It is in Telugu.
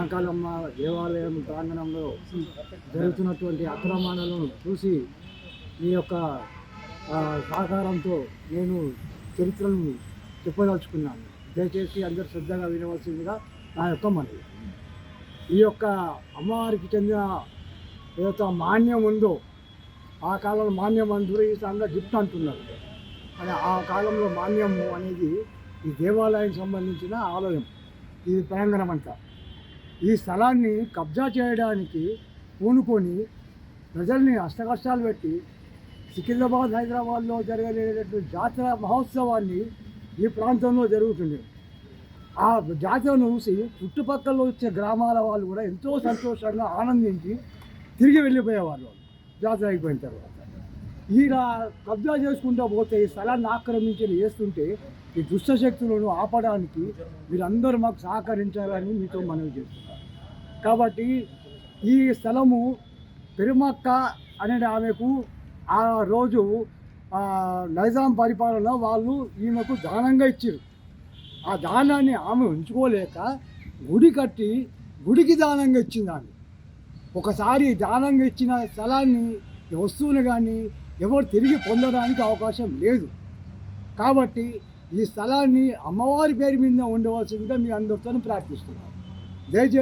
మహంకాళమ్మ దేవాలయం ప్రాంగణంలో జరుగుతున్నటువంటి అక్రమాలను చూసి మీ యొక్క సహకారంతో నేను చరిత్రను చెప్పదలుచుకున్నాను. దయచేసి అందరూ శ్రద్ధగా వినవలసిందిగా నా యొక్క మనవి. ఈ యొక్క అమ్మవారికి చెందిన ఏదైతే మాన్యం ఉందో ఆ కాలంలో మాన్యం అందరూ ఈ సమయంలో గిఫ్ట్ అంటున్నారు. కానీ ఆ కాలంలో మాన్యము అనేది ఈ దేవాలయానికి సంబంధించిన ఆలయం, ఈ ప్రాంగణం అంతా. ఈ స్థలాన్ని కబ్జా చేయడానికి పూనుకొని ప్రజల్ని అష్టకష్టాలు పెట్టి సికింద్రాబాద్, హైదరాబాద్లో జరగలేనటువంటి జాతర మహోత్సవాన్ని ఈ ప్రాంతంలో జరుగుతుంది. ఆ జాతరను చూసి చుట్టుపక్కల వచ్చే గ్రామాల వాళ్ళు కూడా ఎంతో సంతోషంగా ఆనందించి తిరిగి వెళ్ళిపోయేవాళ్ళు జాతర అయిపోయిన తర్వాత. ఇలా కబ్జా చేసుకుంటూ పోతే ఈ స్థలాన్ని ఆక్రమించి వేస్తుంటే ఈ దుష్టశక్తులను ఆపడానికి మీరందరూ మాకు సహకరించాలని మీతో మనవి చేస్తున్నారు. కాబట్టి ఈ స్థలము పెరుమక్క అనే ఆమెకు ఆ రోజు నైజాం పరిపాలన వాళ్ళు ఈమెకు దానంగా ఇచ్చారు. ఆ దానాన్ని ఆమె ఉంచుకోలేక గుడి కట్టి గుడికి దానంగా ఇచ్చింది ఆమె. ఒకసారి దానంగా ఇచ్చిన స్థలాన్ని, వస్తువులు కానీ ఎవరు తిరిగి పొందడానికి అవకాశం లేదు. కాబట్టి ఈ స్థలాన్ని అమ్మవారి పేరు మీద ఉండవలసిందిగా మీ అందరితో ప్రార్థిస్తున్నాను. దయచేసి